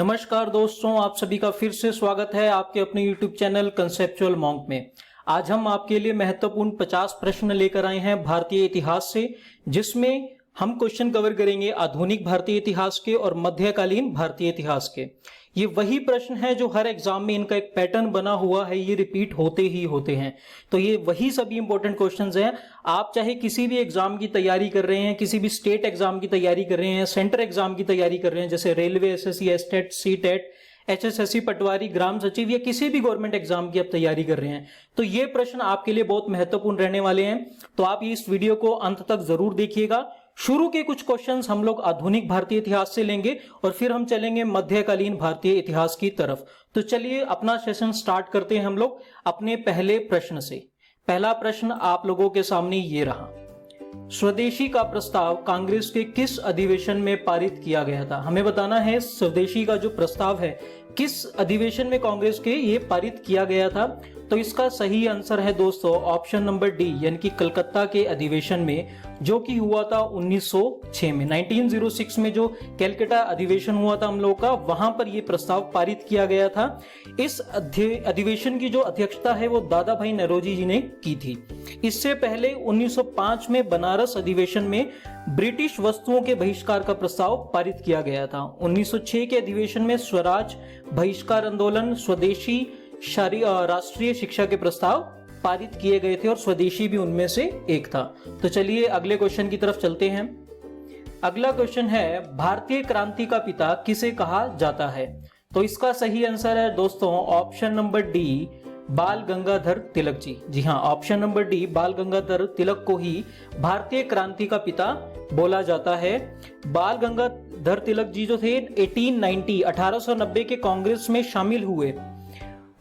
नमस्कार दोस्तों, आप सभी का फिर से स्वागत है आपके अपने YouTube चैनल कंसेप्चुअल मॉन्क में। आज हम आपके लिए महत्वपूर्ण 50 प्रश्न लेकर आए हैं भारतीय इतिहास से, जिसमें हम क्वेश्चन कवर करेंगे आधुनिक भारतीय इतिहास के और मध्यकालीन भारतीय इतिहास के। ये वही प्रश्न है जो हर एग्जाम में इनका एक पैटर्न बना हुआ है, ये रिपीट होते ही होते हैं। तो ये वही सभी इंपॉर्टेंट क्वेश्चंस हैं। आप चाहे किसी भी एग्जाम की तैयारी कर रहे हैं, किसी भी स्टेट एग्जाम की तैयारी कर रहे हैं, सेंटर एग्जाम की तैयारी कर रहे हैं, जैसे railway, SSC, STET, CTET, HSSC, patwari, ग्राम सचिव या किसी भी गवर्नमेंट एग्जाम की आप तैयारी कर रहे हैं, तो ये प्रश्न आपके लिए बहुत महत्वपूर्ण रहने वाले हैं। तो आप इस वीडियो को अंत तक जरूर देखिएगा। शुरू के कुछ क्वेश्चंस हम लोग आधुनिक भारतीय इतिहास से लेंगे और फिर हम चलेंगे मध्यकालीन भारतीय इतिहास की तरफ। तो चलिए अपना सेशन स्टार्ट करते हैं हम लोग अपने पहले प्रश्न से। पहला प्रश्न आप लोगों के सामने ये रहा। स्वदेशी का प्रस्ताव कांग्रेस के किस अधिवेशन में पारित किया गया था? हमें बताना है स्वदेशी का जो प्रस्ताव है किस अधिवेशन में कांग्रेस के ये पारित किया गया था। तो इसका सही आंसर है दोस्तों ऑप्शन नंबर डी, यानी कि कलकत्ता के अधिवेशन में, जो कि हुआ था 1906 में। 1906 में जो कलकत्ता अधिवेशन हुआ था हम लोग का, वहां पर यह प्रस्ताव पारित किया गया था। इस अधिवेशन की जो अध्यक्षता है वो दादा भाई नौरोजी जी ने की थी। इससे पहले 1905 में बनारस अधिवेशन में ब्रिटिश वस्तुओं के बहिष्कार का प्रस्ताव पारित किया गया था। 1906 के अधिवेशन में स्वराज, बहिष्कार आंदोलन, स्वदेशी, राष्ट्रीय शिक्षा के प्रस्ताव पारित किए गए थे और स्वदेशी भी उनमें से एक था। तो चलिए अगले क्वेश्चन की तरफ चलते हैं। अगला क्वेश्चन है, भारतीय क्रांति का पिता किसे कहा जाता है? तो इसका सही आंसर है दोस्तों ऑप्शन नंबर डी, बाल गंगाधर तिलक जी। जी हाँ, ऑप्शन नंबर डी, बाल गंगाधर तिलक को ही भारतीय क्रांति का पिता बोला जाता है। बाल गंगाधर तिलक जी जो थे 1890 के कांग्रेस में शामिल हुए।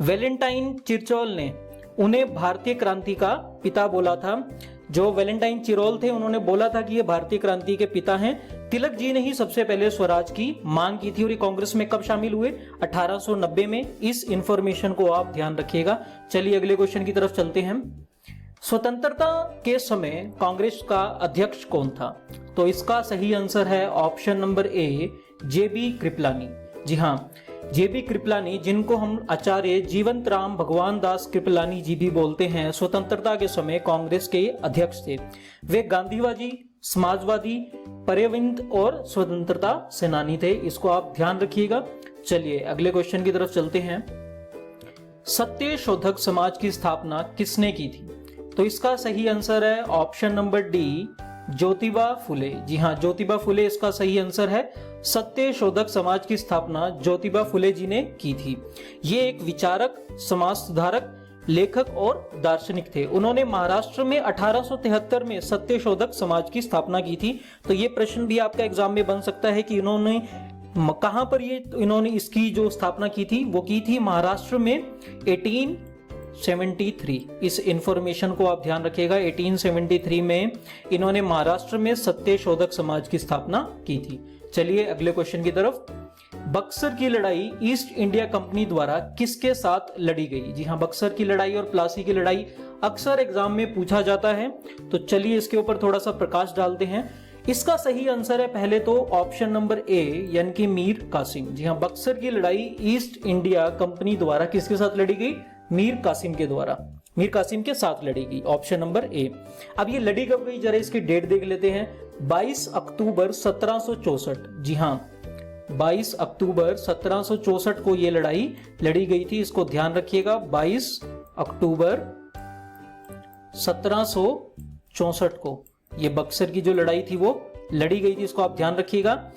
वैलेंटाइन चिरचोल ने उन्हें भारतीय क्रांति का पिता बोला था। जो वैलेंटाइन चिरोल थे उन्होंने बोला था कि ये भारतीय क्रांति के पिता हैं। तिलक जी ने ही सबसे पहले स्वराज की मांग की थी और ये कांग्रेस में कब शामिल हुए? 1890 में। इस इंफॉर्मेशन को आप ध्यान रखिएगा। चलिए अगले क्वेश्चन की तरफ चलते हैं। स्वतंत्रता के समय कांग्रेस का अध्यक्ष कौन था? तो इसका सही आंसर है ऑप्शन नंबर ए, जेबी कृपलानी। जी हाँ, जेबी कृपलानी, जिनको हम आचार्य जीवंत राम भगवान दास कृपलानी जी भी बोलते हैं, स्वतंत्रता के समय कांग्रेस के अध्यक्ष थे। वे गांधीवादी, समाजवादी, पर्यावरण और स्वतंत्रता सेनानी थे। इसको आप ध्यान रखिएगा। चलिए अगले क्वेश्चन की तरफ चलते हैं। सत्य शोधक समाज की स्थापना किसने की थी? तो इसका सही आंसर है option number D, Jyotiba Phule. जी हाँ, ज्योतिबा फुले इसका सही आंसर है। सत्य शोधक समाज की स्थापना ज्योतिबा फुले जी ने की थी। ये एक विचारक, समाज सुधारक, लेखक और दार्शनिक थे। उन्होंने महाराष्ट्र में 1873 में सत्य शोधक समाज की स्थापना की थी। तो ये प्रश्न भी आपका एग्जाम में बन सकता है कि इन्होंने कहां पर इन्होंने इसकी जो स्थापना की थी वो की थी महाराष्ट्र में 1873। इस इंफॉर्मेशन को आप ध्यान रखिएगा। 1873 में इन्होंने महाराष्ट्र में सत्य शोधक समाज की स्थापना की थी। चलिए अगले क्वेश्चन की तरफ। बक्सर की लड़ाई ईस्ट इंडिया कंपनी द्वारा किसके साथ लड़ी गई? जी हाँ, बक्सर की लड़ाई और प्लासी की लड़ाई अक्सर एग्जाम में पूछा जाता है। तो चलिए इसके ऊपर थोड़ा सा प्रकाश डालते हैं। इसका सही आंसर है पहले तो ऑप्शन नंबर ए, यानी कि मीर कासिम। जी हाँ, बक्सर की लड़ाई ईस्ट इंडिया कंपनी द्वारा किसके साथ लड़ी गई? मीर कासिम के द्वारा, मीर कासिम के साथ लड़ी गई। ऑप्शन नंबर ए। अब ये लड़ी कब गई, जरा इसकी डेट देख लेते हैं। 22 अक्टूबर 1764। जी हाँ, 22 अक्टूबर 1764 को ये लड़ाई लड़ी गई थी। इसको ध्यान रखिएगा। 22 अक्टूबर 1764 को ये बक्सर की जो लड़ाई थी वो लड़ी गई थी। इसको आप ध्यान रखिएगा।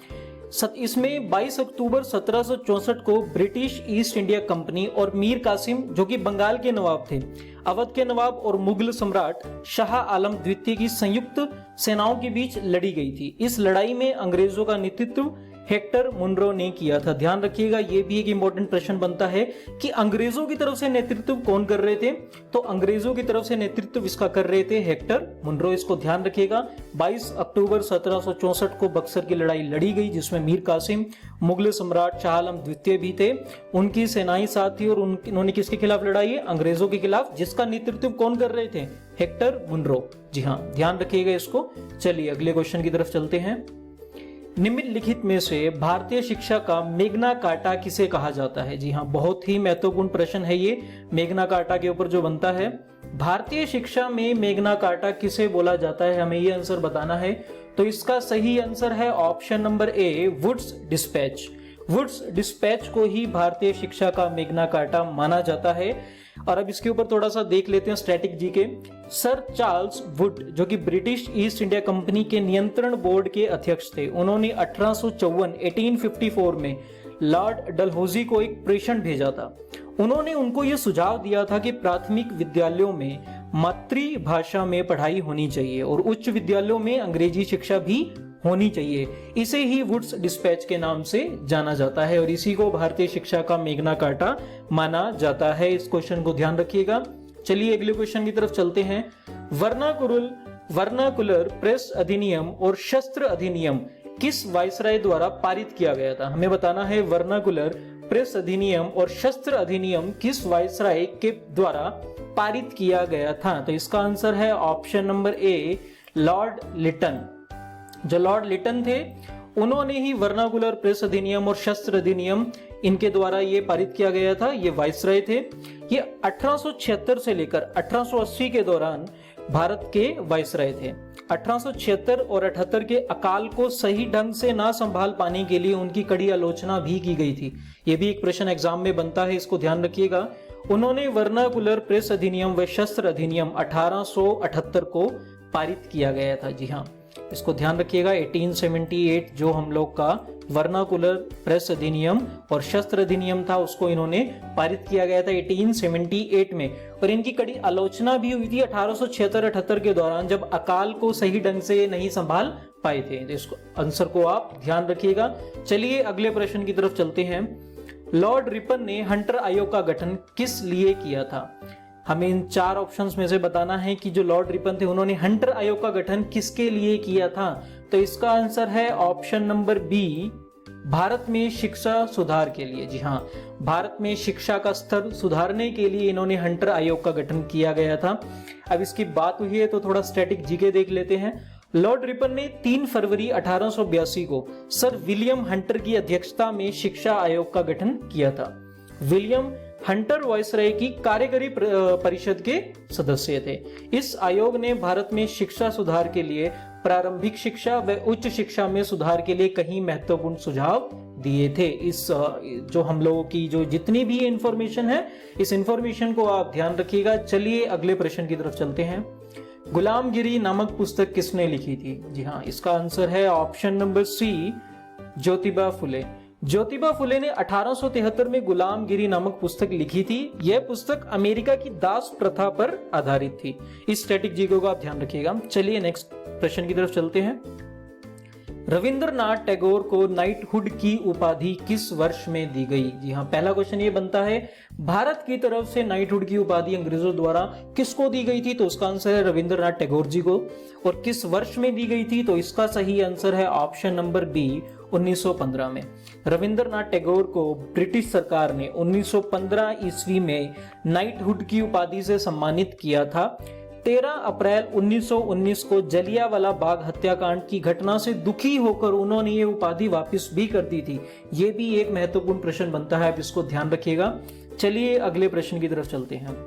इसमें 22 अक्टूबर 1764 को ब्रिटिश ईस्ट इंडिया कंपनी और मीर कासिम, जो कि बंगाल के नवाब थे, अवध के नवाब और मुगल सम्राट शाह आलम द्वितीय की संयुक्त सेनाओं के बीच लड़ी गई थी। इस लड़ाई में अंग्रेजों का नेतृत्व हेक्टर मुनरो ने किया था। ध्यान रखिएगा, ये भी एक इंपॉर्टेंट प्रश्न बनता है कि अंग्रेजों की तरफ से नेतृत्व कौन कर रहे थे? तो अंग्रेजों की तरफ से नेतृत्व इसका कर रहे थे हेक्टर मुनरो। इसको ध्यान रखिएगा। 22 अक्टूबर 1764 को बक्सर की लड़ाई लड़ी गई, जिसमें मीर कासिम, मुगल सम्राट शाह आलम द्वितीय भी थे, उनकी सेनाएं साथ थी और उन्होंने किसके खिलाफ लड़ाई है? अंग्रेजों के खिलाफ, जिसका नेतृत्व कौन कर रहे थे? Hector Munro. जी हाँ, ध्यान रखिएगा इसको। चलिए अगले क्वेश्चन की तरफ चलते हैं। निम्नलिखित में से भारतीय शिक्षा का मैग्ना कार्टा किसे कहा जाता है? जी हाँ, बहुत ही महत्वपूर्ण प्रश्न है ये, मैग्ना कार्टा के ऊपर जो बनता है। भारतीय शिक्षा में मैग्ना कार्टा किसे बोला जाता है, हमें ये आंसर बताना है। तो इसका सही आंसर है option number A, Wood's Dispatch. Wood's Dispatch को ही भारतीय शिक्षा का मैग्ना कार्टा माना जाता है। और अब इसके ऊपर थोड़ा सा देख लेते हैं स्टैटिक जी के। सर चार्ल्स वुड, जो कि ब्रिटिश ईस्ट इंडिया कंपनी के नियंत्रण बोर्ड के अध्यक्ष थे, उन्होंने 1854 में लॉर्ड डलहौजी को एक प्रेषण भेजा था। उन्होंने उनको यह सुझाव दिया था कि प्राथमिक विद्यालयों में मातृभाषा में पढ़ाई होनी चाहिए और उच्च विद्यालयों में अंग्रेजी शिक्षा भी होनी चाहिए। इसे ही वुड्स डिस्पैच के नाम से जाना जाता है और इसी को भारतीय शिक्षा का मैग्ना कार्टा माना जाता है। इस क्वेश्चन को ध्यान रखिएगा। चलिए अगले क्वेश्चन की तरफ चलते हैं। वर्नाकुलर प्रेस अधिनियम और शस्त्र अधिनियम किस वायसराय द्वारा पारित किया गया था? हमें बताना है वर्नाकुलर प्रेस अधिनियम और शस्त्र अधिनियम किस वायसराय के द्वारा पारित किया गया था? तो इसका आंसर है option number A, Lord Lytton. जो लॉर्ड लिटन थे, उन्होंने ही वर्नाकुलर प्रेस अधिनियम और शस्त्र अधिनियम इनके द्वारा ये पारित किया गया था। ये वायसराय थे। ये 1876 से लेकर 1880 के दौरान भारत के वायसराय थे। 1876 और 78 के अकाल को सही ढंग से ना संभाल पाने के लिए उनकी कड़ी आलोचना भी की गई थी। ये भी एक प्रश्न एग्जाम में बनता है, इसको ध्यान रखिएगा। उन्होंने वर्नाकुलर प्रेस अधिनियम व शस्त्र अधिनियम 1878 को पारित किया गया था। जी हाँ, इसको ध्यान रखिएगा। 1878 जो हम लोग का वर्नाकुलर प्रेस अधिनियम और शस्त्र अधिनियम था, उसको इन्होंने पारित किया गया था 1878 में। और इनकी कड़ी आलोचना भी हुई थी 1876-78 के दौरान, जब अकाल को सही ढंग से नहीं संभाल पाए थे। तो इसको आंसर को आप ध्यान रखिएगा। चलिए अगले प्रश्न की तरफ चलते हैं। लॉर्ड रिपन ने हंटर आयोग का गठन किस लिए किया था? हमें इन चार ऑप्शंस में से बताना है कि जो लॉर्ड रिपन थे, उन्होंने हंटर आयोग का गठन किसके लिए किया था? तो इसका आंसर है ऑप्शन नंबर बी, भारत में शिक्षा सुधार के लिए। जी हाँ, भारत में शिक्षा का स्तर सुधारने के लिए इन्होंने हंटर आयोग का गठन किया गया था। अब इसकी बात हुई है तो थोड़ा स्टैटिक जीके देख लेते हैं। लॉर्ड रिपन ने 3 फरवरी 1882 को सर विलियम हंटर की अध्यक्षता में शिक्षा आयोग का गठन किया था। विलियम हंटर वायसराय की कार्यकारी परिषद के सदस्य थे। इस आयोग ने भारत में शिक्षा सुधार के लिए, प्रारंभिक शिक्षा व उच्च शिक्षा में सुधार के लिए कई महत्वपूर्ण सुझाव दिए थे। इस जो हम लोगों की जो जितनी भी इंफॉर्मेशन है, इस इंफॉर्मेशन को आप ध्यान रखिएगा। चलिए अगले प्रश्न की तरफ चलते हैं। गुलामगिरी नामक पुस्तक किसने लिखी थी? जी हाँ, इसका आंसर है ऑप्शन नंबर सी, ज्योतिबा फुले। ज्योतिबा फुले ने 1873 में गुलामगिरी नामक पुस्तक लिखी थी। यह पुस्तक अमेरिका की दास प्रथा पर आधारित थी। इस स्टैटिक जीके को आप ध्यान रखिएगा। चलिए नेक्स्ट प्रश्न की तरफ चलते हैं। रविंद्रनाथ टैगोर को नाइटहुड की उपाधि किस वर्ष में दी गई? जी हाँ, पहला क्वेश्चन ये बनता है, भारत की तरफ से नाइटहुड की उपाधि अंग्रेजों द्वारा किसको दी गई थी? तो उसका आंसर है रविंद्रनाथ टैगोर जी को। और किस वर्ष में दी गई थी? तो इसका सही आंसर है ऑप्शन नंबर बी, 1915 में। रविंद्रनाथ टैगोर को ब्रिटिश सरकार ने 1915 ईस्वी में नाइटहुड की उपाधि से सम्मानित किया था। 13 अप्रैल 1919 को जलियांवाला बाग हत्याकांड की घटना से दुखी होकर उन्होंने ये उपाधि वापस भी कर दी थी। ये भी एक महत्वपूर्ण प्रश्न बनता है, आप इसको ध्यान रखिएगा। चलिए अगले प्रश्न की तरफ चलते हैं।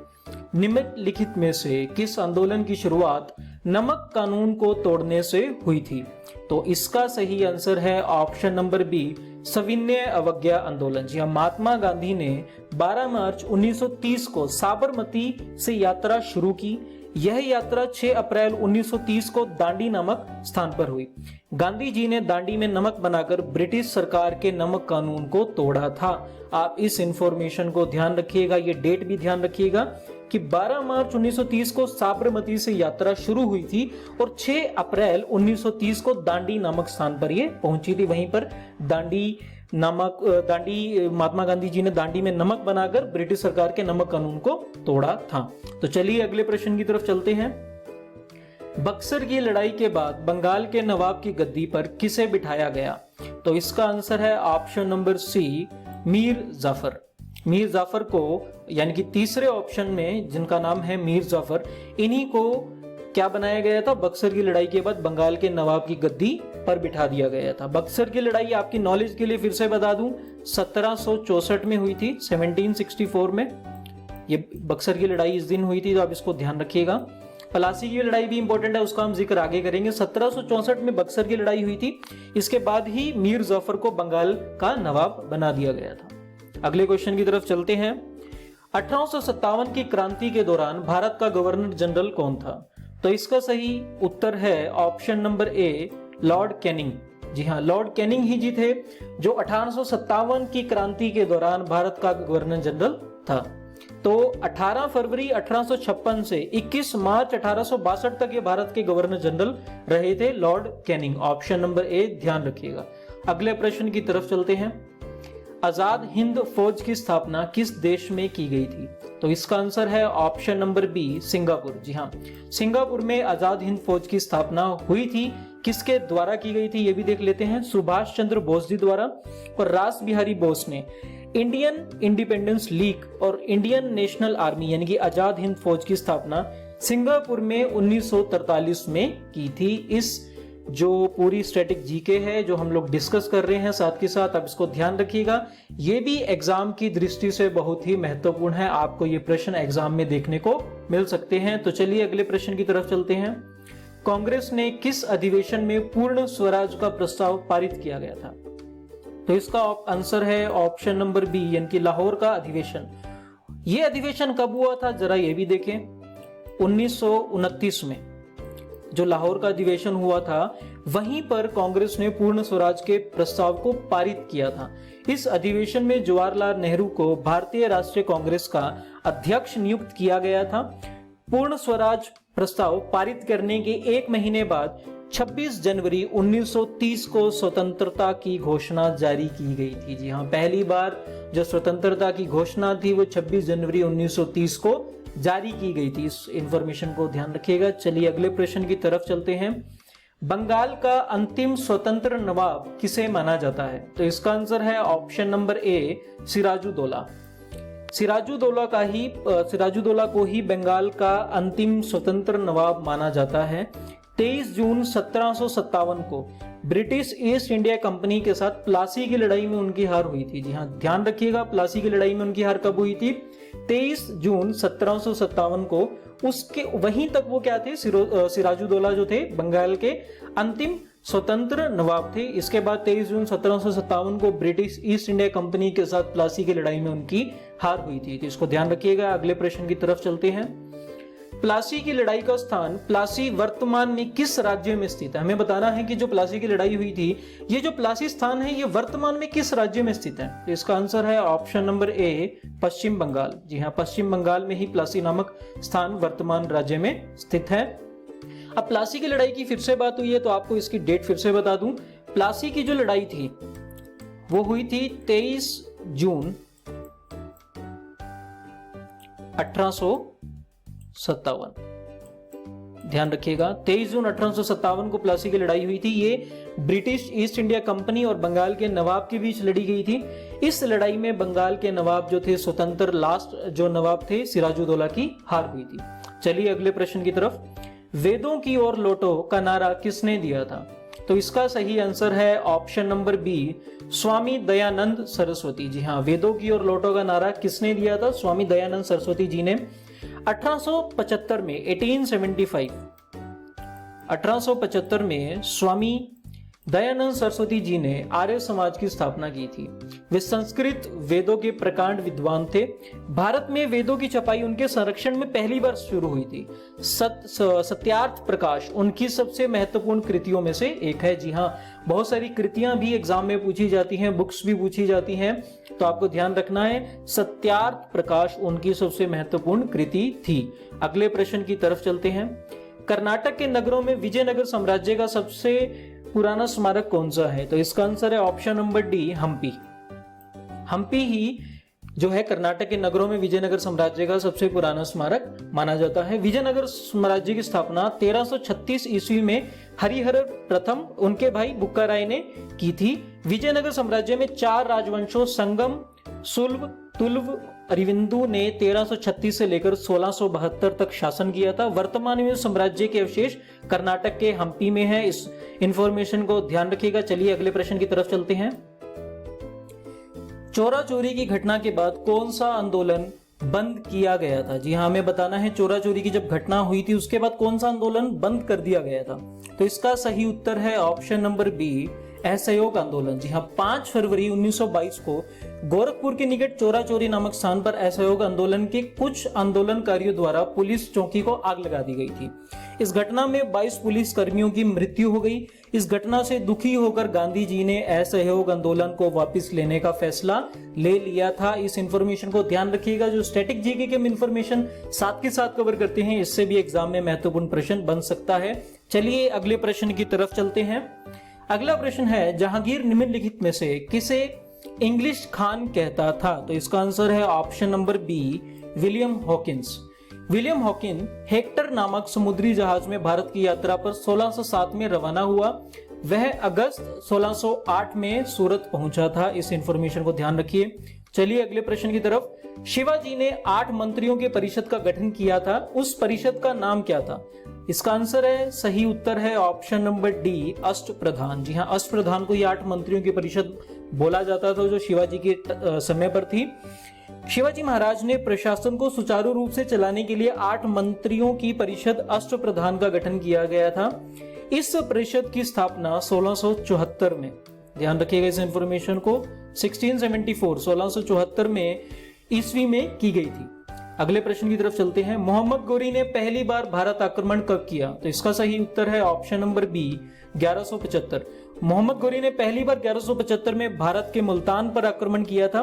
निम्नलिखित में से किस आंदोलन की शुरुआत नमक कानून को तोड़ने से हुई थी? तो इसका सही आंसर है ऑप्शन नंबर बी, सविनय अवज्ञा आंदोलन। जी हाँ, महात्मा गांधी ने 12 मार्च 1930 को साबरमती से यात्रा शुरू की। यह यात्रा 6 अप्रैल 1930 को दांडी नामक स्थान पर हुई। गांधी जी ने दांडी में नमक बनाकर ब्रिटिश सरकार के नमक कानून को तोड़ा था। आप इस इंफॉर्मेशन को ध्यान रखिएगा, ये डेट भी ध्यान रखिएगा कि 12 मार्च 1930 को साबरमती से यात्रा शुरू हुई थी और 6 अप्रैल 1930 को दांडी नामक स्थान पर ये पहुंची थी। वहीं पर दांडी महात्मा गांधी जी ने दांडी में नमक बनाकर ब्रिटिश सरकार के नमक कानून को तोड़ा था। तो चलिए अगले प्रश्न की तरफ चलते हैं। बक्सर की लड़ाई के बाद बंगाल के नवाब की गद्दी पर किसे बिठाया गया? तो इसका आंसर है option number C, Mir Jafar. Mir Jafar को, यानी कि तीसरे ऑप्शन में जिनका नाम है मीर जाफर, इन्हीं को क्या बनाया गया था? बक्सर की लड़ाई के बाद बंगाल के नवाब की गद्दी पर बिठा दिया गया था। बक्सर की लड़ाई आपकी नॉलेज के लिए फिर से बता दूं 1764 में हुई थी, 1764 में ये बक्सर की लड़ाई इस दिन हुई थी, तो आप इसको ध्यान रखिएगा। प्लासी की लड़ाई भी इंपॉर्टेंट है, उसका हम जिक्र आगे करेंगे। 1764 में बक्सर की लड़ाई हुई थी, इसके बाद ही मीर जाफर को बंगाल का नवाब बना दिया गया था। अगले क्वेश्चन की तरफ चलते हैं। 1857 की क्रांति के दौरान भारत का गवर्नर जनरल कौन था? तो इसका सही उत्तर है option number A, Lord Canning. जी हाँ, लॉर्ड कैनिंग ही जी थे जो 1857 की क्रांति के दौरान भारत का गवर्नर जनरल था। तो 18 फरवरी 1856 से 21 मार्च 1862 तक ये भारत के गवर्नर जनरल रहे थे, लॉर्ड कैनिंग। ऑप्शन नंबर ए ध्यान रखिएगा। अगले प्रश्न की तरफ चलते हैं। आजाद हिंद फौज की स्थापना किस देश में की गई थी? तो इसका आंसर है ऑप्शन नंबर बी, सिंगापुर। जी हाँ, सिंगापुर में आजाद हिंद फौज की स्थापना हुई थी। किसके द्वारा की गई थी ये भी देख लेते हैं। सुभाष चंद्र बोस जी द्वारा। और रास बिहारी बोस ने इंडियन इंडिपेंडेंस लीग और इंडियन नेशनल आर्मी यानी कि आजाद हिंद फौज की स्थापना सिंगापुर में 1943 में की थी। इस जो पूरी स्टैटिक जीके है जो हम लोग डिस्कस कर रहे हैं, साथ के साथ आप इसको ध्यान रखिएगा, ये भी एग्जाम की दृष्टि से बहुत ही महत्वपूर्ण है। आपको ये प्रश्न एग्जाम में देखने को मिल सकते हैं। तो चलिए अगले प्रश्न की तरफ चलते हैं। कांग्रेस ने किस अधिवेशन में पूर्ण स्वराज का प्रस्ताव पारित किया गया था? तो इसका आंसर है ऑप्शन नंबर बी, यानी कि लाहौर का अधिवेशन। यह अधिवेशन कब हुआ था जरा ये भी देखें। 1929 में जो लाहौर का अधिवेशन हुआ था, वहीं पर कांग्रेस ने पूर्ण स्वराज के प्रस्ताव को पारित किया था। इस अधिवेशन में जवाहरलाल नेहरू को भारतीय राष्ट्रीय कांग्रेस का अध्यक्ष नियुक्त किया गया था। पूर्ण स्वराज प्रस्ताव पारित करने के एक महीने बाद 26 जनवरी 1930 को स्वतंत्रता की घोषणा जारी की गई थी। जी हाँ, पहली बार जो स्वतंत्रता की घोषणा थी वो 26 जनवरी 1930 को जारी की गई थी। इस इंफॉर्मेशन को ध्यान रखिएगा। चलिए अगले प्रश्न की तरफ चलते हैं। बंगाल का अंतिम स्वतंत्र नवाब किसे माना जाता है? तो इसका आंसर है option number A, Sirajuddaula. Sirajuddaula को ही बंगाल का अंतिम स्वतंत्र नवाब माना जाता है। 23 जून 1757 को ब्रिटिश ईस्ट इंडिया कंपनी के साथ प्लासी की लड़ाई में उनकी हार हुई थी। जी हाँ, ध्यान रखिएगा, प्लासी की लड़ाई में उनकी हार कब हुई थी? 23 जून 1757 को। उसके वहीं तक वो क्या थे, सिराजुद्दौला जो थे बंगाल के अंतिम स्वतंत्र नवाब थे। इसके बाद 23 जून 1757 को ब्रिटिश ईस्ट इंडिया कंपनी के साथ प्लासी की लड़ाई में उनकी हार हुई थी। तो इसको ध्यान रखिएगा। अगले प्रश्न की तरफ चलते हैं। प्लासी की लड़ाई का स्थान प्लासी वर्तमान में किस राज्य में स्थित है? हमें बताना है कि जो प्लासी की लड़ाई हुई थी, ये जो प्लासी स्थान है ये वर्तमान में किस राज्य में स्थित है? तो इसका आंसर है ऑप्शन नंबर ए, पश्चिम बंगाल। जी हाँ, पश्चिम बंगाल में ही प्लासी नामक स्थान वर्तमान राज्य में स्थित है। अब प्लासी की लड़ाई की फिर से बात हुई है तो आपको इसकी डेट फिर से बता दूं। प्लासी की जो लड़ाई थी वो हुई थी 23 जून 1857। ध्यान रखिएगा, 23 जून 1857 को प्लासी की लड़ाई हुई थी। ये ब्रिटिश ईस्ट इंडिया कंपनी और बंगाल के नवाब के बीच लड़ी गई थी। इस लड़ाई में बंगाल के नवाब जो थे, स्वतंत्र लास्ट जो नवाब थे, सिराजुद्दौला की हार हुई थी। चलिए अगले प्रश्न की तरफ। वेदों की ओर लौटो का नारा किसने दिया था? तो इसका सही आंसर है option number B, Swami Dayanand Saraswati. जी हाँ, वेदों की ओर लौटो का नारा किसने दिया था? स्वामी दयानंद सरस्वती जी ने 1875 में 1875 में स्वामी दयानंद सरस्वती जी ने आर्य समाज की स्थापना की थी। वे संस्कृत वेदों के प्रकांड विद्वान थे। भारत में वेदों की छपाई उनके संरक्षण में पहली बार शुरू हुई थी। सत्यार्थ प्रकाश उनकी सबसे महत्वपूर्ण कृतियों में से एक है। जी हाँ, बहुत सारी कृतियां भी एग्जाम में पूछी जाती हैं, बुक्स भी पूछी जाती हैं, तो आपको ध्यान रखना है, सत्यार्थ प्रकाश उनकी सबसे महत्वपूर्ण कृति थी। अगले प्रश्न की तरफ चलते हैं। कर्नाटक के नगरों में विजयनगर साम्राज्य का सबसे पुराना स्मारक कौन सा है? तो इसका आंसर है option number D, Hampi. Hampi ही जो है कर्नाटक के नगरों में विजयनगर साम्राज्य का सबसे पुराना स्मारक माना जाता है। विजयनगर साम्राज्य की स्थापना 1336 ईस्वी में हरिहर प्रथम उनके भाई बुक्का राय ने की थी। विजयनगर साम्राज्य में 4 राजवंशों संगम, सुल्भ, तुलुव अरविंदो ने 1336 से लेकर 1672 तक शासन किया था। वर्तमान में साम्राज्य के अवशेष कर्नाटक के हम्पी में है। इस इंफॉर्मेशन को ध्यान रखिएगा। चलिए अगले प्रश्न की तरफ चलते हैं। चोरा चोरी की घटना के बाद कौन सा आंदोलन बंद किया गया था? जी हाँ, हमें बताना है चोरा चोरी की जब घटना हुई थी उसके बाद कौन सा आंदोलन बंद कर दिया गया था। तो इसका सही उत्तर है ऑप्शन नंबर बी, असहयोग आंदोलन। जी हाँ, 5 फरवरी 1922 को गोरखपुर के निकट चोरा चोरी नामक स्थान पर असहयोग आंदोलन के कुछ आंदोलनकारियों द्वारा पुलिस चौकी को आग लगा दी गई थी। इस घटना में 22 पुलिस कर्मियों की मृत्यु हो गई। इस घटना से दुखी होकर गांधी जी ने असहयोग आंदोलन को वापस लेने का फैसला ले लिया था। इस इंफॉर्मेशन को ध्यान रखिएगा। जो स्टैटिक जीके के इंफॉर्मेशन साथ के साथ कवर करते हैं, इससे भी एग्जाम में महत्वपूर्ण प्रश्न बन सकता है। चलिए अगले प्रश्न की तरफ चलते हैं। अगला प्रश्न है, जहांगीर निम्नलिखित में से किसे इंग्लिश खान कहता था? तो इसका आंसर है option number B, William Hawkins. William Hawkin Hector नामक समुद्री जहाज में भारत की यात्रा पर 1607 में रवाना हुआ। वह अगस्त 1608 में सूरत पहुंचा था। इस इंफॉर्मेशन को ध्यान रखिए। चलिए अगले प्रश्न की तरफ। शिवाजी ने 8 मंत्रियों के परिषद का गठन किया था। उस परिषद का नाम क्या था? इसका आंसर है, सही उत्तर है ऑप्शन नंबर डी, अष्टप्रधान। जी हाँ, अष्टप्रधान को ये 8 मंत्रियों की परिषद बोला जाता था जो शिवाजी के समय पर थी। शिवाजी महाराज ने प्रशासन को सुचारू रूप से चलाने के लिए 8 मंत्रियों की परिषद अष्टप्रधान का गठन किया गया था। इस परिषद की स्थापना 1674 में, ध्यान रखिएगा इस इंफॉर्मेशन को, 1674 में ईस्वी में की गई थी। अगले प्रश्न की तरफ चलते हैं। मोहम्मद गोरी ने पहली बार भारत आक्रमण कब किया? तो इसका सही उत्तर है option number B, 1175। Mohammad Ghori ने पहली बार 1175 में भारत के मुल्तान पर आक्रमण किया था।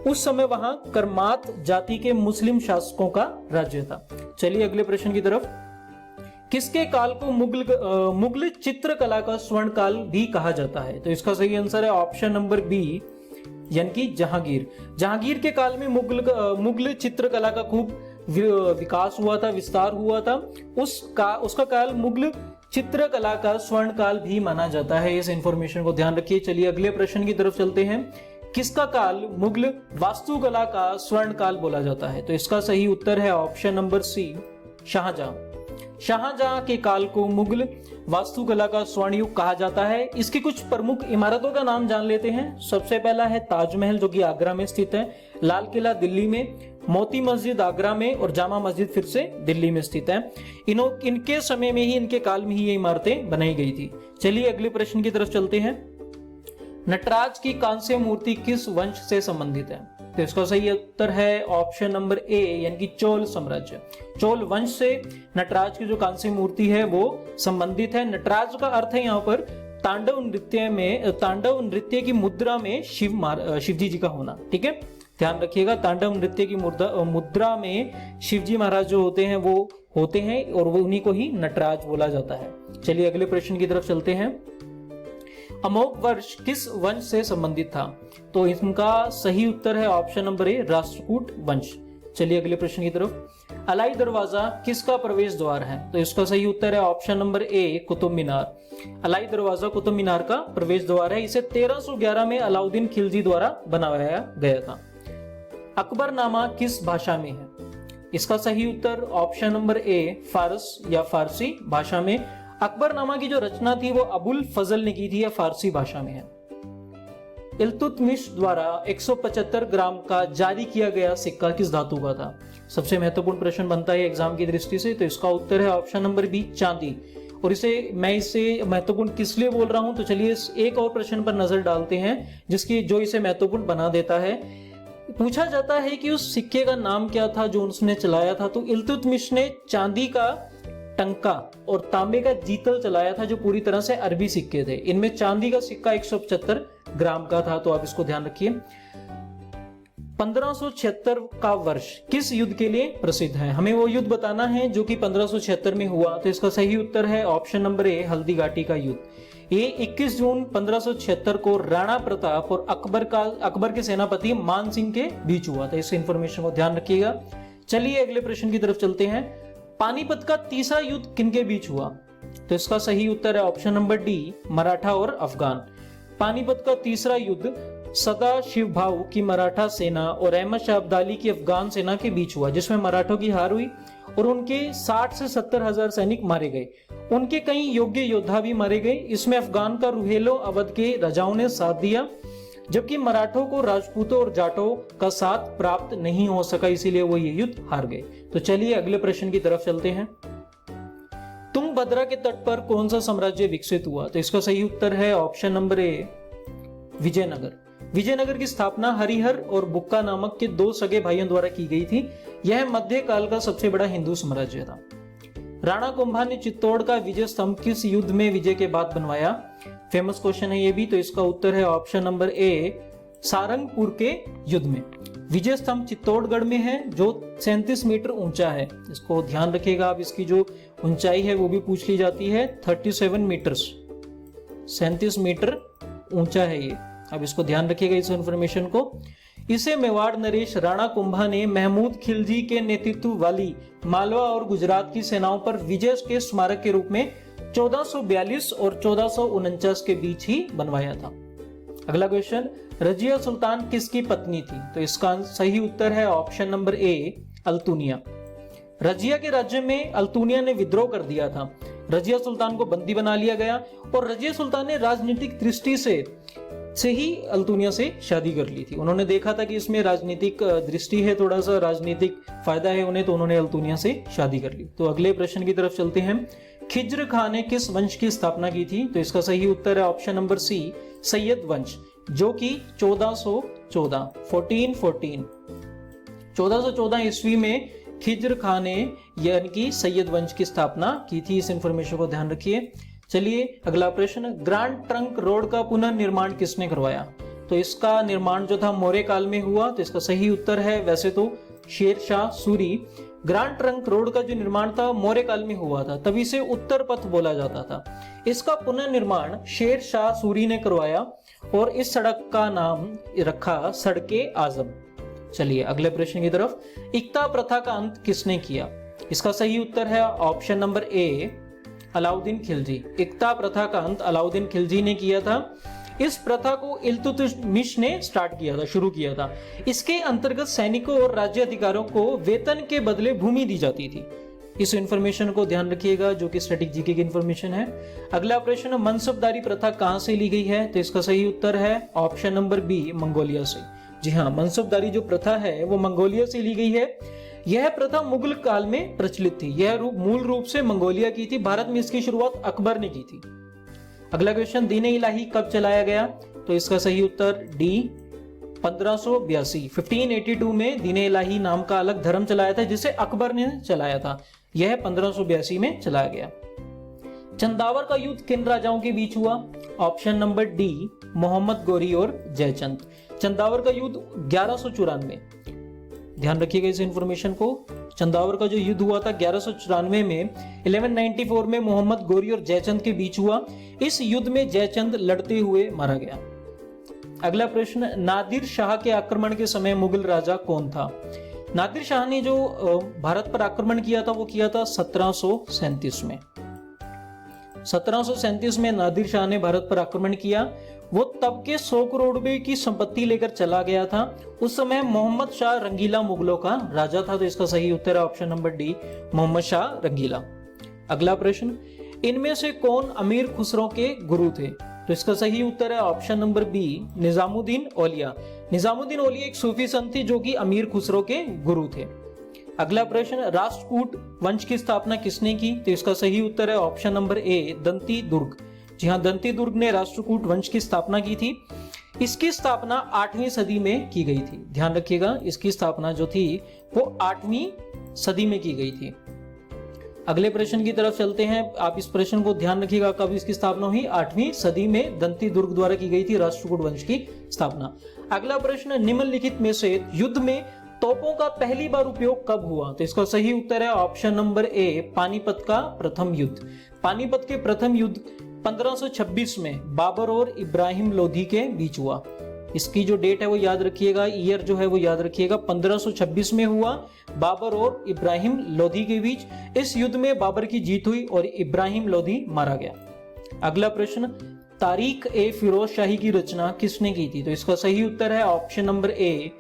उस समय वहां करमात जाति के मुस्लिम शासकों का राज्य था। चलिए अगले प्रश्न की तरफ। किसके काल को मुगल चित्रकला का स्वर्ण काल भी कहा जाता है? तो इसका सही आंसर है ऑप्शन नंबर बी, यानी कि जहांगीर। जहांगीर के काल में मुगल चित्रकला का खूब विकास हुआ था, विस्तार हुआ था। उसका काल मुगल चित्रकला का स्वर्ण काल भी माना जाता है। इस इंफॉर्मेशन को ध्यान रखिए। चलिए अगले प्रश्न की तरफ चलते हैं। किसका काल मुगल वास्तुकला का स्वर्ण काल बोला जाता है? तो इसका सही उत्तर है option number C, Shahjahan. Shahjahan के काल को मुगल वास्तुकला का स्वर्ण युग कहा जाता है। इसकी कुछ प्रमुख इमारतों का नाम जान लेते हैं। सबसे पहला है ताजमहल, जो कि आगरा में स्थित है, लाल किला दिल्ली में, मोती मस्जिद आगरा में, और जामा मस्जिद फिर से दिल्ली में स्थित है। इनके समय में ही, इनके काल में ही ये इमारतें बनाई गई थी। चलिए अगले प्रश्न की तरफ चलते हैं। नटराज की कांस्य मूर्ति किस वंश से संबंधित है? तो इसका सही उत्तर है ऑप्शन नंबर ए, यानी कि चोल साम्राज्य। चोल वंश से नटराज की जो कांस्य मूर्ति है वो संबंधित है। नटराज का अर्थ है यहाँ पर तांडव नृत्य की मुद्रा में शिवजी जी का होना। ठीक है, ध्यान रखिएगा। तांडव नृत्य की मुद्रा में शिवजी महाराज जो होते हैं वो होते हैं, और वो उन्हीं को ही नटराज बोला जाता है। चलिए अगले प्रश्न की तरफ चलते हैं। अमोघ वर्ष किस वंश से संबंधित था? तो इनका सही उत्तर है ऑप्शन नंबर ए, राष्ट्रकूट वंश। चलिए अगले प्रश्न की तरफ। अलाई दरवाजा किसका प्रवेश द्वार है? तो इसका सही उत्तर है ऑप्शन नंबर ए, कुतुब मीनार। अलाई दरवाजा कुतुब मीनार का प्रवेश द्वार है। इसे 1311 में अलाउद्दीन खिलजी द्वारा बनाया गया था। अकबरनामा किस भाषा में है? इसका सही उत्तर ऑप्शन नंबर ए, फारस या फारसी भाषा में। अकबरनामा की जो रचना थी वो अबुल फजल ने की थी, या फारसी भाषा में है। इल्तुतमिश द्वारा 175 ग्राम का जारी किया गया सिक्का किस धातु का था? सबसे महत्वपूर्ण प्रश्न बनता है एग्जाम की दृष्टि से। तो इसका उत्तर है ऑप्शन नंबर बी, चांदी। और मैं इसे महत्वपूर्ण किस लिए बोल रहा हूं, तो चलिए एक और प्रश्न पर नजर डालते हैं जो इसे महत्वपूर्ण बना देता है। पूछा जाता है कि उस सिक्के का नाम क्या था जो उसने चलाया था? तो इल्तुतमिश ने चांदी का टंका और तांबे का जीतल चलाया था, जो पूरी तरह से अरबी सिक्के थे। इनमें चांदी का सिक्का 175 ग्राम का था। तो आप इसको ध्यान रखिए। 1576 का वर्ष किस युद्ध के लिए प्रसिद्ध है? हमें वो युद्ध बताना है जो कि 1576 में हुआ। तो इसका सही उत्तर है ऑप्शन नंबर ए, हल्दी घाटी का युद्ध। ये 21 जून 1576 को राणा प्रताप और अकबर के सेनापति मान सिंह के बीच हुआ था। इस इंफॉर्मेशन को ध्यान रखिएगा। चलिए अगले प्रश्न की तरफ चलते हैं। पानीपत का तीसरा युद्ध किनके बीच हुआ? तो इसका सही उत्तर है ऑप्शन नंबर डी, मराठा और अफगान। पानीपत का तीसरा युद्ध सदा शिव भाऊ की मराठा सेना और अहमद शाह अब्दाली की अफगान सेना के बीच हुआ, जिसमें मराठों की हार हुई और उनके 60 से 70 हजार सैनिक मारे गए। उनके कई योग्य योद्धा भी मारे गए। इसमें अफगान का रुहेलो अवध के राजाओं ने साथ दिया, जबकि मराठों को राजपूतों और जाटों का साथ प्राप्त नहीं हो सका, इसीलिए वो ये युद्ध हार गए। तो चलिए अगले प्रश्न की तरफ चलते हैं। तुंगभद्रा के तट पर कौन सा साम्राज्य विकसित हुआ? तो इसका सही उत्तर है option number A, Vijayanagara. Vijayanagara की स्थापना हरिहर और बुक्का नामक के 2 सगे भाइयों द्वारा की गई थी। यह मध्यकाल का सबसे बड़ा हिंदू साम्राज्य था। राणा कुंभा ने चित्तौड़ का विजय स्तंभ किस युद्ध में विजय के बाद बनवाया? फेमस क्वेश्चन है ये भी। तो इसका उत्तर है ऑप्शन नंबर ए, सारंगपुर के युद्ध में। विजय स्तंभ चित्तौड़गढ़ में है, जो 37 मीटर ऊंचा है। इसको ध्यान रखिएगा आप, इसकी जो ऊंचाई है वो भी पूछ ली जाती है। 37 मीटर, 37 मीटर ऊंचा है ये। अब इसको ध्यान रखिएगा इस इंफॉर्मेशन को। इसे मेवाड़ नरेश राणा कुंभा ने महमूद खिलजी के नेतृत्व वाली मालवा और गुजरात की सेनाओं पर विजय के स्मारक के रूप में 1442 और 1449 के बीच ही बनवाया था। अगला क्वेश्चन, रजिया सुल्तान किसकी पत्नी थी? तो इसका सही उत्तर है ऑप्शन नंबर ए, अल्तुनिया। रजिया के राज्य में अल्तुनिया ने विद्रोह कर दिया था। रजिया सुल्तान को बंदी बना लिया गया और रजिया सुल्तान ने राजनीतिक दृष्टि से ही अल्तुनिया से शादी कर ली थी। उन्होंने देखा था कि इसमें राजनीतिक दृष्टि है, थोड़ा सा राजनीतिक फायदा है उन्हें, तो उन्होंने अल्तुनिया से शादी कर ली। तो अगले प्रश्न की तरफ चलते हैं। खिज्र खान ने किस वंश की स्थापना की थी? तो इसका सही उत्तर है ऑप्शन नंबर सी, सैयद वंश, जो कि 1414 ईस्वी में खिज्र खान ने यानी कि सैयद वंश की स्थापना की थी। इस इंफॉर्मेशन को ध्यान रखिए। चलिए अगला प्रश्न, ग्रांड ट्रंक रोड का पुनर्निर्माण किसने करवाया? तो इसका निर्माण जो था मौर्य काल में हुआ। तो इसका सही उत्तर है वैसे तो Sher Shah Suri. Grand trunk road का जो निर्माण था मौर्य काल में हुआ था, तभी से उत्तर पथ बोला जाता था। इसका पुनर्निर्माण शेर शाह सूरी ने करवाया और इस सड़क का नाम रखा सड़के आजम। चलिए अगले प्रश्न की तरफ, इक्ता प्रथा का अंत किसने किया? इसका सही उत्तर है option number A, Alauddin Khilji. इक्ता प्रथा का अंत अलाउद्दीन खिलजी ने किया था। इस प्रथा को इल्तुतमिश ने शुरू किया था। इसके अंतर्गत सैनिकों और राज्य अधिकारियों को वेतन के बदले भूमि दी जाती थी। इस इंफॉर्मेशन को ध्यान रखिएगा, जो कि स्टैटिक जीके की इंफॉर्मेशन है। अगला प्रश्न, मनसबदारी प्रथा कहां से ली गई है? तो इसका सही उत्तर है ऑप्शन नंबर बी, मंगोलिया से। जी हाँ, मनसबदारी जो प्रथा है वो मंगोलिया से ली गई है। यह प्रथा मुगल काल में प्रचलित थी। यह मूल रूप से मंगोलिया की थी। भारत में इसकी शुरुआत अकबर ने की थी। अगला क्वेश्चन, दीन इलाही कब चलाया गया? तो इसका सही उत्तर डी, 1582। 1582 में दीन इलाही नाम का अलग धर्म चलाया था, जिसे अकबर ने चलाया था। यह 1582 में चलाया गया। चंदावर का युद्ध किन राजाओं के बीच हुआ? Option number D, Mohammad Ghori और जयचंद। चंदावर का युद्ध 1194, ध्यान रखिएगा इस इंफॉर्मेशन को। चंदावर का जो युद्ध हुआ था 1194 में, 1194 में मोहम्मद गोरी और जयचंद के बीच हुआ। इस युद्ध में जयचंद लड़ते हुए मारा गया। अगला प्रश्न, नादिर शाह के आक्रमण के समय मुगल राजा कौन था? नादिर शाह ने जो भारत पर आक्रमण किया था वो किया था 1737 में। 1737 में नादिर शाह ने भारत पर आक्रमण किया। वो तब के 100 करोड़ रुपए की संपत्ति लेकर चला गया था। उस समय मोहम्मद शाह रंगीला मुगलों का राजा था। तो इसका सही उत्तर है option number D, Mohammad Shah Rangeela. अगला प्रश्न, इनमें से कौन अमीर खुसरो के गुरु थे? तो इसका सही उत्तर है ऑप्शन नंबर बी, निजामुद्दीन औलिया। निजामुद्दीन औलिया एक सूफी संत थे जो कि अमीर खुसरो के गुरु थे। अगला प्रश्न, राष्ट्रकूट वंश की स्थापना किसने की? तो इसका सही उत्तर है ऑप्शन नंबर ए, दंती दुर्ग। जी हाँ, दंती दुर्ग ने राष्ट्रकूट वंश की स्थापना की थी। इसकी स्थापना 8वीं सदी में की गई थी। ध्यान रखिएगा, इसकी स्थापना जो थी वो 8वीं सदी में की गई थी। अगले प्रश्न की तरफ चलते हैं। आप इस प्रश्न को ध्यान रखिएगा, कब इसकी स्थापना हुई? 8वीं सदी में दंती दुर्ग द्वारा की गई थी राष्ट्रकूट वंश की स्थापना। अगला प्रश्न, निम्नलिखित में से युद्ध में तोपों का पहली बार उपयोग कब हुआ? तो इसका सही उत्तर है ऑप्शन नंबर ए, पानीपत का प्रथम युद्ध। पानीपत के प्रथम युद्ध 1526 में बाबर और इब्राहिम लोधी के बीच हुआ। इसकी जो डेट है वो याद रखिएगा, ईयर जो है वो याद रखिएगा, 1526 में हुआ बाबर और इब्राहिम लोधी के बीच। इस युद्ध में बाबर की जीत हुई और इब्राहिम लोधी मारा गया। अगला प्रश्न, तारीख ए फिरोज शाही की रचना किसने की थी? तो इसका सही उत्तर है ऑप्शन नंबर ए,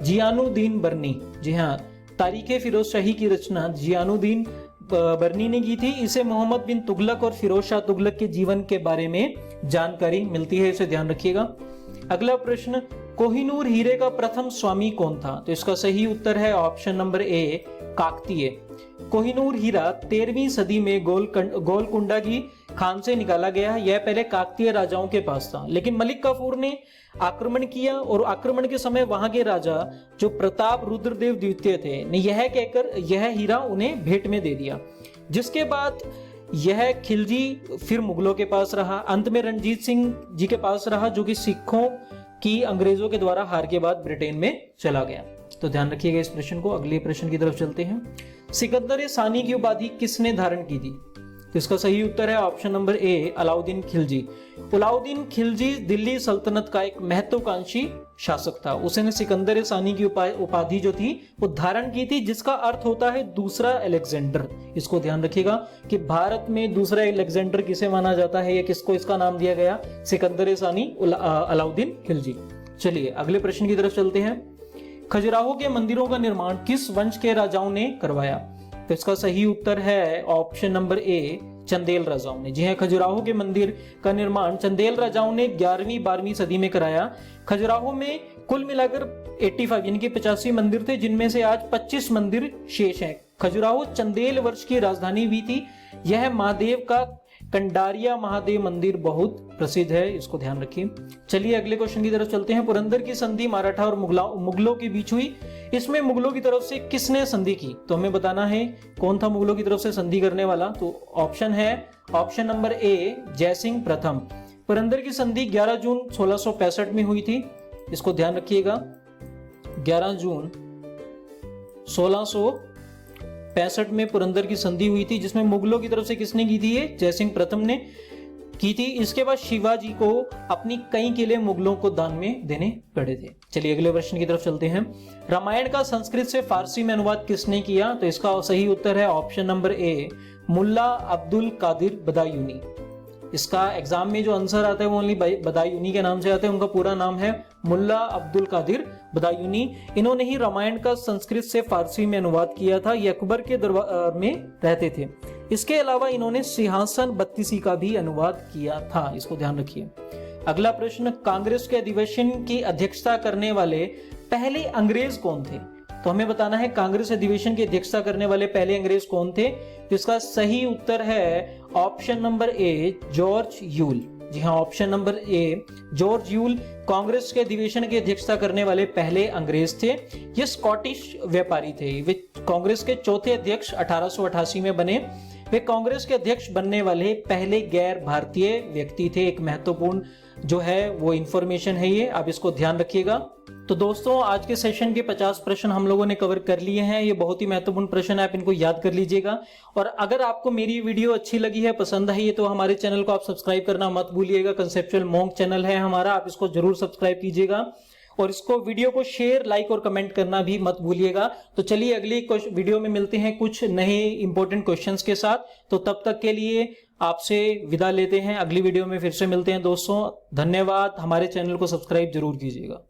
जियानुद्दीन बर्नी। जी हाँ, तारीख ए फिरोज शाही की रचना जियानुद्दीन बर्नी ने की थी। इसे मोहम्मद बिन तुगलक और फिरोज शाह तुगलक के जीवन के बारे में जानकारी मिलती है, इसे ध्यान रखिएगा। अगला प्रश्न, कोहिनूर हीरे का प्रथम स्वामी कौन था? तो इसका सही उत्तर है option number A, Kakatiya. Kohinoor हीरा 13वीं सदी में गोलकुंडा की खान से निकाला गया। यह पहले काकतीय राजाओं के पास था, लेकिन मलिक काफूर ने आक्रमण किया और आक्रमण के समय वहां के राजा जो प्रताप रुद्रदेव द्वितीय थे ने यह कहकर यह हीरा उन्हें भेंट में दे दिया, जिसके बाद यह खिलजी फिर मुगलों के पास रहा। अंत में रणजीत सिंह जी के पास रहा, जो कि सिखों की अंग्रेजों के द्वारा हार के बाद ब्रिटेन में चला गया। तो ध्यान रखिएगा इस प्रश्न को। अगले प्रश्न की तरफ चलते हैं। सिकंदर सानी की उपाधि किसने धारण की थी? तो इसका सही उत्तर है option number A, Alauddin Khilji. Alauddin Khilji Delhi सल्तनत का एक महत्वाकांक्षी शासक था। उसने सिकंदर सानी की उपाधि जो थी वो धारण की थी, जिसका अर्थ होता है दूसरा अलेक्जेंडर। इसको ध्यान रखिएगा कि भारत में दूसरा अलेक्जेंडर किसे माना जाता है या किसको इसका नाम दिया गया? सिकंदर सानी, अलाउद्दीन खिलजी। चलिए अगले प्रश्न की तरफ चलते हैं। खजुराहो के मंदिरों का निर्माण किस वंश के राजाओं ने करवाया? तो इसका सही उत्तर है ऑप्शन नंबर ए, चंदेल राजाओं ने। जी हाँ, खजुराहो के मंदिर का निर्माण चंदेल राजाओं ने 11वीं-12वीं सदी में कराया। खजुराहो में कुल मिलाकर 85 यानी कि 85 मंदिर थे, जिनमें से आज 25 मंदिर शेष हैं। खजुराहो चंदेल वंश की राजधानी भी थी। यह महादेव का कंडारिया महादेव मंदिर बहुत प्रसिद्ध है, इसको ध्यान रखिए। चलिए अगले क्वेश्चन की तरफ चलते हैं। पुरंदर की संधि मराठा और मुगलों के बीच हुई। इसमें मुगलों की तरफ से किसने संधि की? तो हमें बताना है कौन था मुगलों की तरफ से संधि करने वाला। तो ऑप्शन है ऑप्शन नंबर ए, जयसिंह प्रथम। पुरंदर की संधि 11 जून 1665 में हुई थी, इसको ध्यान रखिएगा। 11 जून 1665 में पुरंदर की संधि हुई थी, जिसमें मुगलों की तरफ से किसने की थी? ये जयसिंह प्रथम ने की थी। इसके बाद शिवाजी को अपनी कई किले मुगलों को दान में देने पड़े थे। चलिए अगले प्रश्न की तरफ चलते हैं। रामायण का संस्कृत से फारसी में अनुवाद किसने किया? तो इसका सही उत्तर है ऑप्शन नंबर ए, मुल्ला अब्दुल कादिर बदायूनी। इसका एग्जाम में जो आंसर आता है वो ओनली बदायूनी के नाम से आता है। उनका पूरा नाम है मुल्ला अब्दुल कादिर बदायूनी। इन्होंने ही रामायण का संस्कृत से फारसी में अनुवाद किया था। ये अकबर के दरबार में रहते थे। इसके अलावा इन्होंने सिंहासन बत्तीसी का भी अनुवाद किया था, इसको ध्यान रखिए। अगला प्रश्न, कांग्रेस के अधिवेशन की अध्यक्षता करने वाले पहले अंग्रेज कौन थे? तो हमें बताना है कांग्रेस अधिवेशन की अध्यक्षता करने वाले पहले अंग्रेज कौन थे। तो इसका सही उत्तर है option number A, George Yule. जी हाँ, option number A, George Yule Congress के अधिवेशन की अध्यक्षता करने वाले पहले अंग्रेज थे। ये स्कॉटिश व्यापारी थे। वे कांग्रेस के चौथे अध्यक्ष 1888 में बने। वे कांग्रेस के अध्यक्ष बनने वाले पहले गैर भारतीय व्यक्ति थे। एक महत्वपूर्ण जो है वो इंफॉर्मेशन है ये, आप इसको ध्यान रखिएगा। तो दोस्तों आज के सेशन के 50 प्रश्न हम लोगों ने कवर कर लिए हैं। ये बहुत ही महत्वपूर्ण प्रश्न है, आप इनको याद कर लीजिएगा। और अगर आपको मेरी वीडियो अच्छी लगी है, पसंद आई है, तो हमारे चैनल को आप सब्सक्राइब करना मत भूलिएगा। कंसेप्चुअल मॉन्क चैनल है हमारा, आप इसको जरूर सब्सक्राइब कीजिएगा और इसको वीडियो को शेयर, लाइक और कमेंट करना भी मत भूलिएगा। तो चलिए अगली वीडियो में मिलते हैं कुछ नए इंपॉर्टेंट क्वेश्चंस के साथ। तो तब तक के लिए आपसे विदा लेते हैं। अगली वीडियो में फिर से मिलते हैं दोस्तों। धन्यवाद। हमारे चैनल को सब्सक्राइब जरूर कीजिएगा।